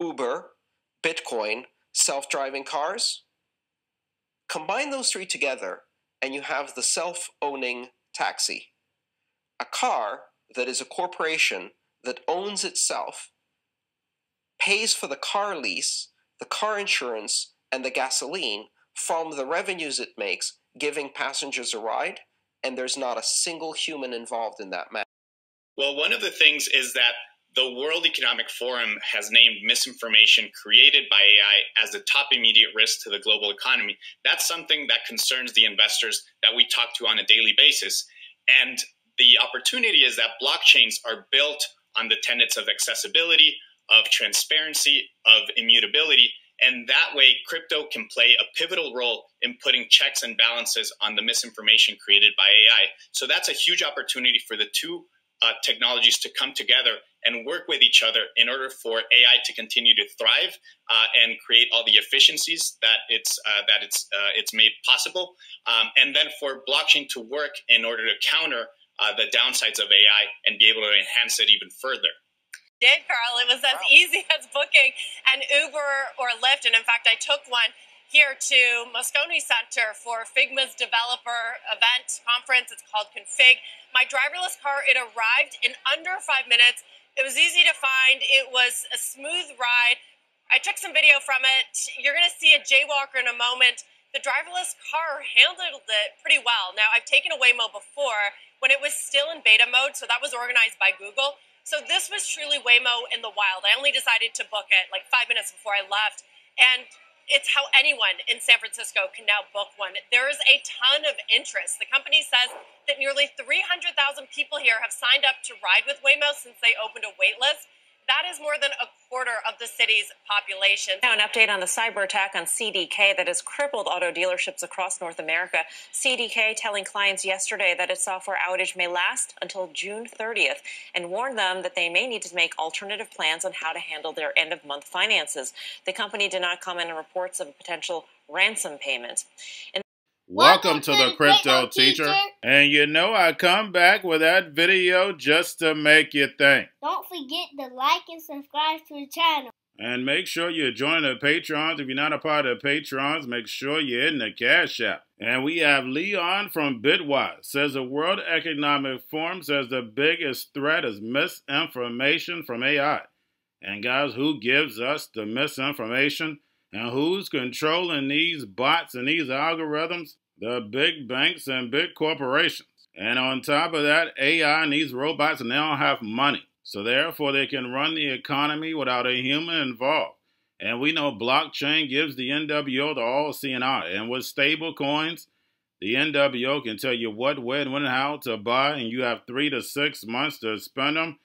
Uber, Bitcoin, self-driving cars. Combine those three together, and you have the self-owning taxi. A car that is a corporation that owns itself, pays for the car lease, the car insurance, and the gasoline from the revenues it makes, giving passengers a ride, and there's not a single human involved in that matter. Well, one of the things is that the World Economic Forum has named misinformation created by AI as the top immediate risk to the global economy. That's something that concerns the investors that we talk to on a daily basis. And the opportunity is that blockchains are built on the tenets of accessibility, of transparency, of immutability, and that way crypto can play a pivotal role in putting checks and balances on the misinformation created by AI. So that's a huge opportunity for the two technologies to come together and work with each other in order for AI to continue to thrive and create all the efficiencies that it's made possible, and then for blockchain to work in order to counter the downsides of AI and be able to enhance it even further. Did, Carl. It was as easy as booking an Uber or Lyft. And in fact, I took one here to Moscone Center for Figma's developer event conference. It's called Config. My driverless car, it arrived in under 5 minutes. It was easy to find. It was a smooth ride. I took some video from it. You're going to see a jaywalker in a moment. The driverless car handled it pretty well. Now, I've taken a Waymo before when it was still in beta mode, so that was organized by Google. So this was truly Waymo in the wild. I only decided to book it like 5 minutes before I left. And it's how anyone in San Francisco can now book one. There is a ton of interest. The company says that nearly 300,000 people here have signed up to ride with Waymo since they opened a wait list. That is more than a quarter of the city's population. Now, an update on the cyber attack on CDK that has crippled auto dealerships across North America. CDK telling clients yesterday that its software outage may last until June 30th and warned them that they may need to make alternative plans on how to handle their end-of-month finances. The company did not comment on reports of a potential ransom payment. Welcome to the Crypto Teacher. And you know I come back with that video just to make you think. Don't forget to like and subscribe to the channel. And make sure you join the Patrons. If you're not a part of the Patrons, make sure you're in the Cash App. And we have Leon from Bitwise. Says the World Economic Forum says the biggest threat is misinformation from AI. And guys, who gives us the misinformation? And who's controlling these bots and these algorithms? The big banks and big corporations. And on top of that, AI and these robots, and they don't have money. So therefore, they can run the economy without a human involved. And we know blockchain gives the NWO the all-seeing eye. And with stable coins, the NWO can tell you what, when, and how to buy. And you have 3 to 6 months to spend them.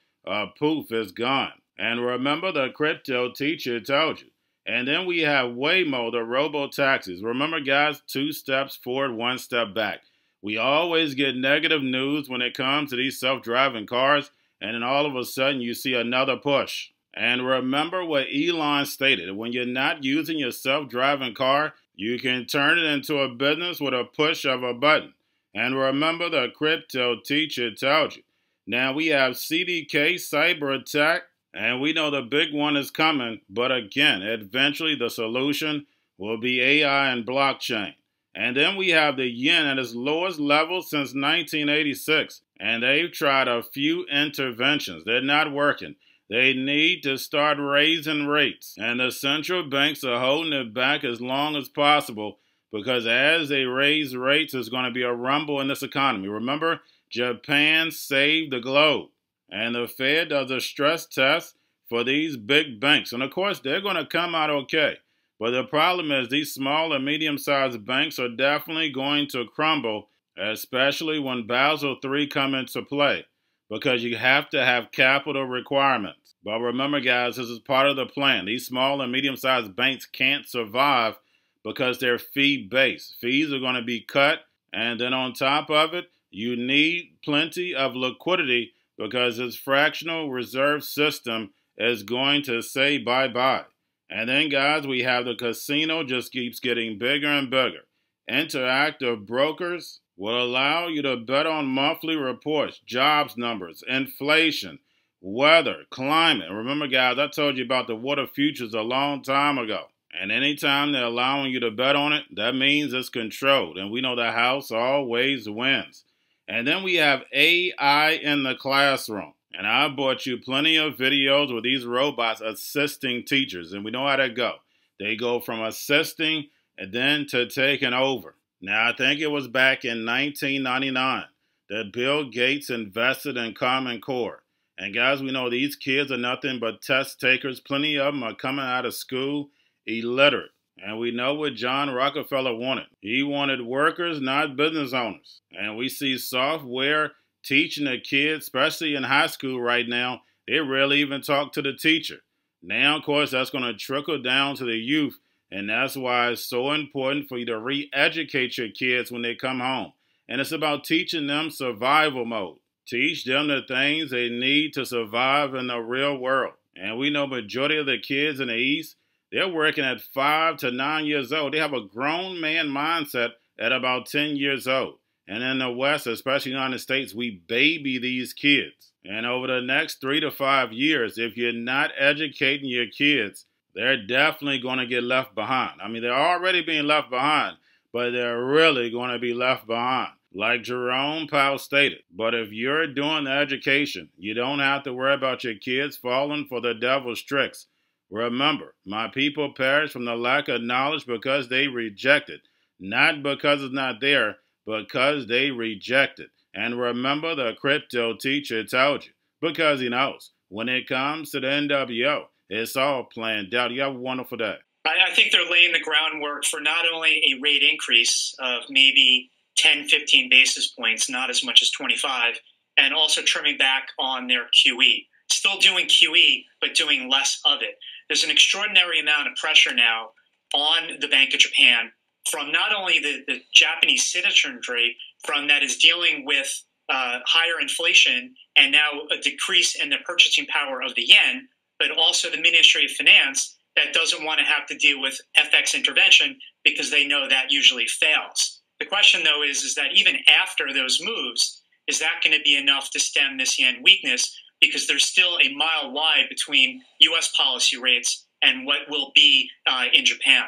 Poof, it's gone. And remember, the Crypto Teacher told you. And then we have Waymo, the robo-taxis. Remember, guys, 2 steps forward, 1 step back. We always get negative news when it comes to these self-driving cars, and then all of a sudden you see another push. And remember what Elon stated. When you're not using your self-driving car, you can turn it into a business with a push of a button. And remember, the Crypto Teacher told you. Now we have CDK cyber attack. And we know the big one is coming, but again, eventually the solution will be AI and blockchain. And then we have the yen at its lowest level since 1986. And they've tried a few interventions. They're not working. They need to start raising rates. And the central banks are holding it back as long as possible because as they raise rates, there's going to be a rumble in this economy. Remember, Japan saved the globe. And the Fed does a stress test for these big banks. And of course, they're going to come out okay. But the problem is these small and medium-sized banks are definitely going to crumble, especially when Basel III come into play, because you have to have capital requirements. But remember, guys, this is part of the plan. These small and medium-sized banks can't survive because they're fee-based. Fees are going to be cut, and then on top of it, you need plenty of liquidity because this fractional reserve system is going to say bye-bye. And then, guys, we have the casino just keeps getting bigger and bigger. Interactive brokers will allow you to bet on monthly reports, jobs numbers, inflation, weather, climate. Remember, guys, I told you about the water futures a long time ago. And anytime they're allowing you to bet on it, that means it's controlled. And we know the house always wins. And then we have AI in the classroom. And I brought you plenty of videos with these robots assisting teachers. And we know how that go. They go from assisting and then to taking over. Now, I think it was back in 1999 that Bill Gates invested in Common Core. And guys, we know these kids are nothing but test takers. Plenty of them are coming out of school illiterate. And we know what John Rockefeller wanted. He wanted workers, not business owners. And we see software teaching the kids, especially in high school right now, they rarely even talk to the teacher. Now, of course, that's going to trickle down to the youth. And that's why it's so important for you to re-educate your kids when they come home. And it's about teaching them survival mode. Teach them the things they need to survive in the real world. And we know majority of the kids in the East, they're working at 5 to 9 years old. They have a grown man mindset at about 10 years old. And in the West, especially the United States, we baby these kids. And over the next 3 to 5 years, if you're not educating your kids, they're definitely going to get left behind. I mean, they're already being left behind, but they're really going to be left behind. Like Jerome Powell stated, but if you're doing the education, you don't have to worry about your kids falling for the devil's tricks. Remember, my people perish from the lack of knowledge because they reject it. Not because it's not there, because they reject it. And remember, the crypto teacher told you, because he knows. When it comes to the NWO, it's all planned out. You have a wonderful day. I think they're laying the groundwork for not only a rate increase of maybe 10, 15 basis points, not as much as 25, and also trimming back on their QE. Still doing QE, but doing less of it. There's an extraordinary amount of pressure now on the Bank of Japan from not only the Japanese citizenry, from that is dealing with higher inflation and now a decrease in the purchasing power of the yen, but also the Ministry of Finance that doesn't want to have to deal with FX intervention because they know that usually fails. The question, though, is that even after those moves, is that going to be enough to stem this yen weakness? Because there's still a mile wide between U.S. policy rates and what will be in Japan.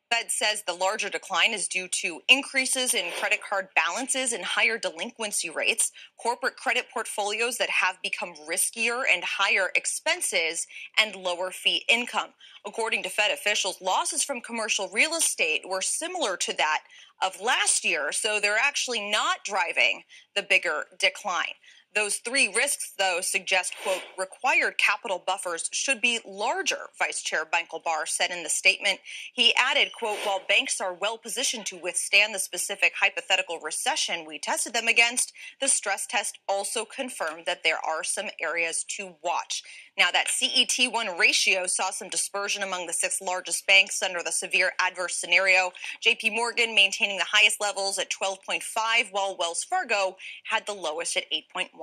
Fed says the larger decline is due to increases in credit card balances and higher delinquency rates, corporate credit portfolios that have become riskier and higher expenses, and lower fee income. According to Fed officials, losses from commercial real estate were similar to that of last year, so they're actually not driving the bigger decline. Those three risks, though, suggest, quote, required capital buffers should be larger, Vice Chair Michael Barr said in the statement. He added, quote, while banks are well positioned to withstand the specific hypothetical recession we tested them against, the stress test also confirmed that there are some areas to watch. Now, that CET1 ratio saw some dispersion among the 6 largest banks under the severe adverse scenario. JP Morgan maintaining the highest levels at 12.5, while Wells Fargo had the lowest at 8.1%.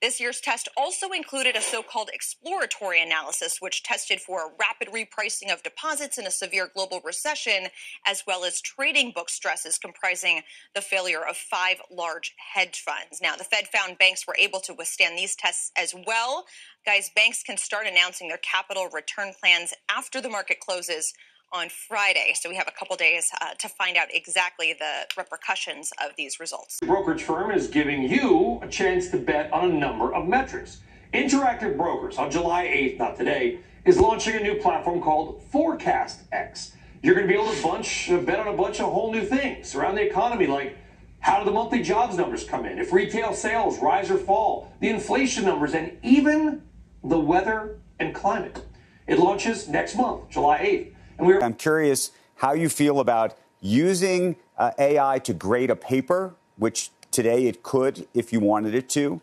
This year's test also included a so-called exploratory analysis, which tested for a rapid repricing of deposits in a severe global recession, as well as trading book stresses comprising the failure of 5 large hedge funds. Now, the Fed found banks were able to withstand these tests as well. Guys, banks can start announcing their capital return plans after the market closes on Friday. So we have a couple days to find out exactly the repercussions of these results. The brokerage firm is giving you a chance to bet on a number of metrics. Interactive Brokers on July 8th, not today, is launching a new platform called ForecastX. You're going to be able to bet on a bunch of whole new things around the economy, like how do the monthly jobs numbers come in, if retail sales rise or fall, the inflation numbers, and even the weather and climate. It launches next month, July 8th. And I'm curious how you feel about using AI to grade a paper, which today it could if you wanted it to,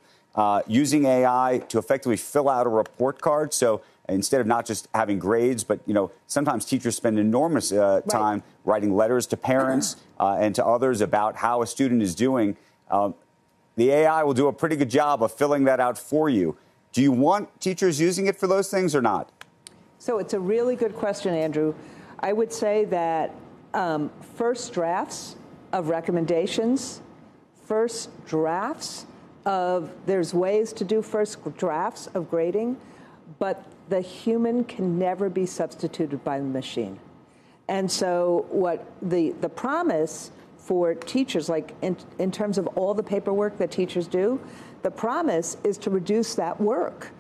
using AI to effectively fill out a report card. So instead of not just having grades, but, you know, sometimes teachers spend enormous time writing letters to parents and to others about how a student is doing. The AI will do a pretty good job of filling that out for you. Do you want teachers using it for those things or not? So it's a really good question, Andrew. I would say that first drafts of recommendations, first drafts there's ways to do first drafts of grading, but the human can never be substituted by the machine. And so what the promise for teachers, like in terms of all the paperwork that teachers do, the promise is to reduce that work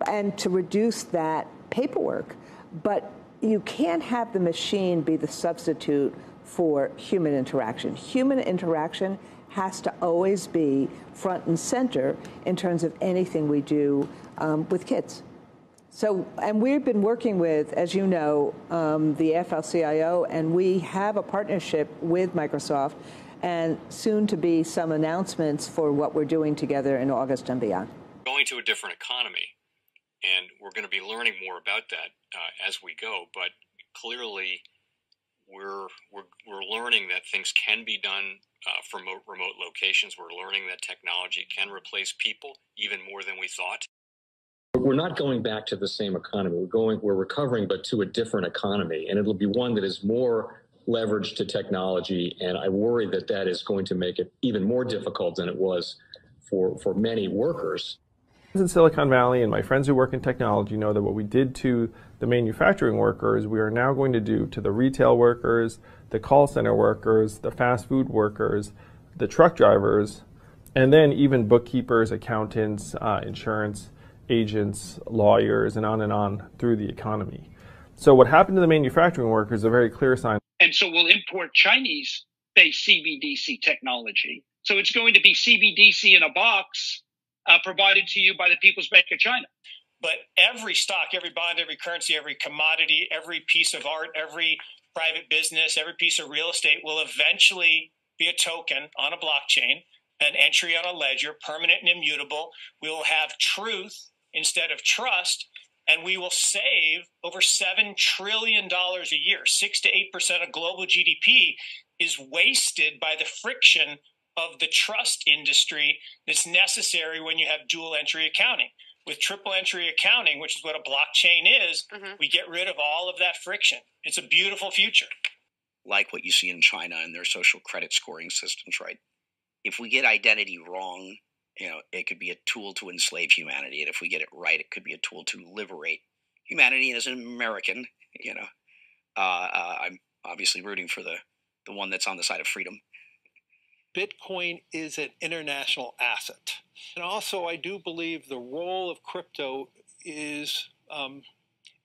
and to reduce that paperwork. But you can't have the machine be the substitute for human interaction. Human interaction has to always be front and center in terms of anything we do with kids. So, and we've been working with, as you know, the AFL-CIO, and we have a partnership with Microsoft, and soon to be some announcements for what we're doing together in August and beyond. Going to a different economy, and we're going to be learning more about that as we go. But clearly, we're learning that things can be done from remote locations. We're learning that technology can replace people even more than we thought. We're not going back to the same economy. We're recovering, but to a different economy, and it'll be one that is more leveraged to technology. And I worry that that is going to make it even more difficult than it was for many workers. In Silicon Valley, and my friends who work in technology know that what we did to the manufacturing workers, we are now going to do to the retail workers, the call center workers, the fast food workers, the truck drivers, and then even bookkeepers, accountants, insurance agents, lawyers, and on through the economy. So what happened to the manufacturing workers is a very clear sign. And so we'll import Chinese-based CBDC technology. So it's going to be CBDC in a box provided to you by the People's Bank of China. But every stock, every bond, every currency, every commodity, every piece of art, every private business, every piece of real estate will eventually be a token on a blockchain, an entry on a ledger, permanent and immutable. We will have truth instead of trust, and we will save over $7 trillion a year. 6 to 8% of global GDP is wasted by the friction of the trust industry that's necessary when you have dual entry accounting. With triple entry accounting, which is what a blockchain is, we get rid of all of that friction. It's a beautiful future. Like what you see in China and their social credit scoring systems, right? If we get identity wrong, it could be a tool to enslave humanity. And if we get it right, it could be a tool to liberate humanity. And as an American, I'm obviously rooting for the one that's on the side of freedom. Bitcoin is an international asset. And also, I do believe the role of crypto is,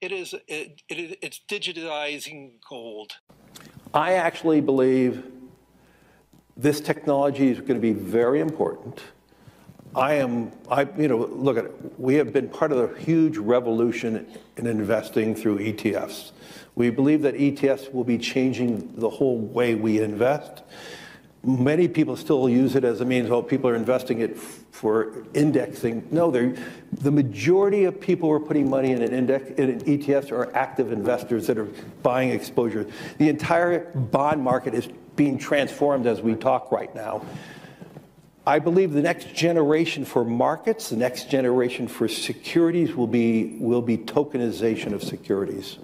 it's digitizing gold. I actually believe this technology is going to be very important. Look at it. We have been part of a huge revolution in investing through ETFs. We believe that ETFs will be changing the whole way we invest. Many people still use it as a means, people are investing it for indexing. No, the majority of people who are putting money in in ETFs are active investors that are buying exposure. The entire bond market is being transformed as we talk right now. I believe the next generation for markets, the next generation for securities will be tokenization of securities.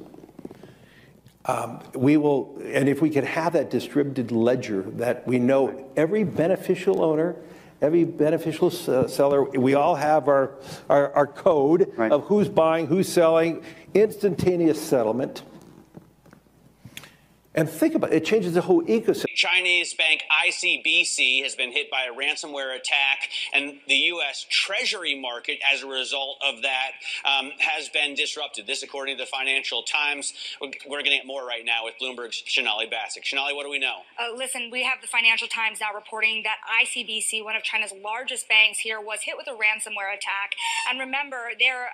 And if we could have that distributed ledger that we know every beneficial owner, every beneficial seller, we all have our code of who's buying, who's selling, instantaneous settlement. And think about it, it changes the whole ecosystem. Chinese bank ICBC has been hit by a ransomware attack, and the U.S. Treasury market, as a result of that, has been disrupted. This, according to the Financial Times. We're getting it more right now with Bloomberg's Shonali Bassick. Shonali, what do we know? Listen, we have the Financial Times now reporting that ICBC, one of China's largest banks here, was hit with a ransomware attack. And remember, they're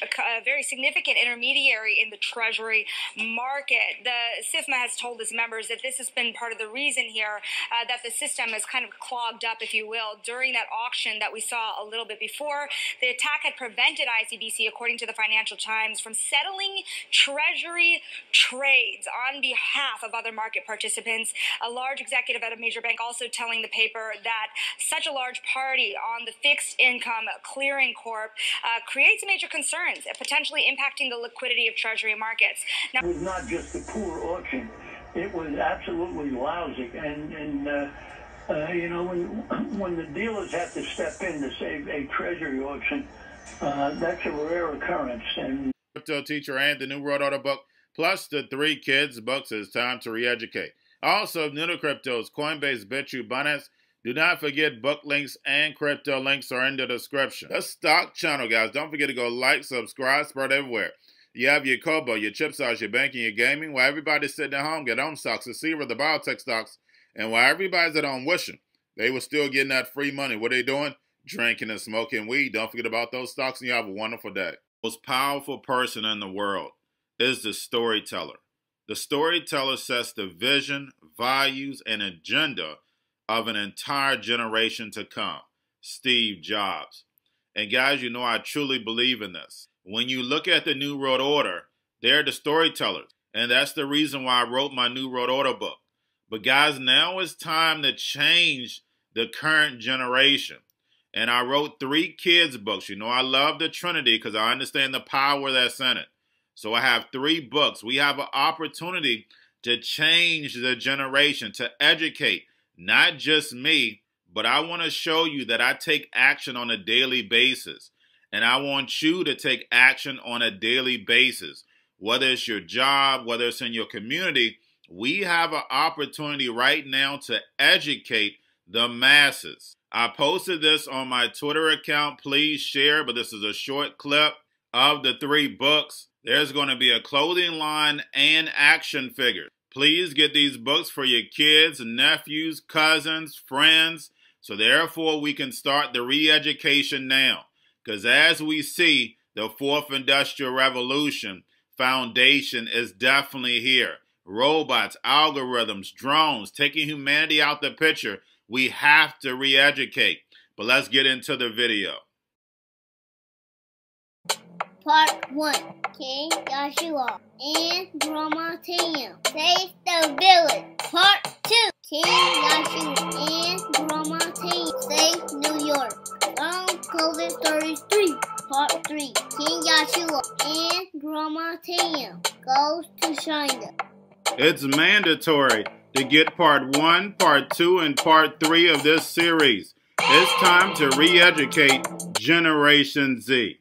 a very significant intermediary in the Treasury market. The SIFMA has told its members that this has been part of the reason here that the system is kind of clogged up, if you will, during that auction that we saw a little bit before. The attack had prevented ICBC, according to the Financial Times, from settling Treasury trades on behalf of other market participants. A large executive at a major bank also telling the paper that such a large party on the fixed income clearing corp creates major concerns, potentially impacting the liquidity of Treasury markets. Now, it was not just a poor auction. It was absolutely lousy, and You know, when the dealers have to step in to save a treasury auction, that's a rare occurrence. And Cryptoteacher and the New World Order book, plus the 3 Kids books. It's time to re-educate. Also, new to cryptos, Coinbase, Bitrue, Binance. Do not forget book links and crypto links are in the description. The stock channel, guys. Don't forget to go like, subscribe, spread everywhere. You have your Kobo, your chip stocks, your banking, your gaming. While everybody's sitting at home, get on stocks, the Seaver, the biotech stocks. And while everybody's at home wishing they were still getting that free money, what are they doing? Drinking and smoking weed. Don't forget about those stocks, and you have a wonderful day. The most powerful person in the world is the storyteller. The storyteller sets the vision, values, and agenda of an entire generation to come. Steve Jobs. And guys, you know I truly believe in this. When you look at the New World Order, they're the storytellers. And that's the reason why I wrote my New World Order book. But guys, now it's time to change the current generation. And I wrote 3 kids books. You know, I love the Trinity because I understand the power that's in it. So I have 3 books. We have an opportunity to change the generation, to educate, not just me, but I want to show you that I take action on a daily basis. And I want you to take action on a daily basis. Whether it's your job, whether it's in your community, we have an opportunity right now to educate the masses. I posted this on my Twitter account. Please share, but this is a short clip of the 3 books. There's going to be a clothing line and action figures. Please get these books for your kids, nephews, cousins, friends, so therefore we can start the re-education now. Because as we see, the 4th Industrial Revolution foundation is definitely here. Robots, algorithms, drones, taking humanity out the picture. We have to re-educate. But let's get into the video. Part 1. King Joshua and Grandma Tam save the village. Part 2. King Joshua and Grandma Tam save New York from COVID-33. Part 3. King Joshua and Grandma Tam goes to China. It's mandatory to get part 1, part 2, and part 3 of this series. It's time to re-educate Generation Z.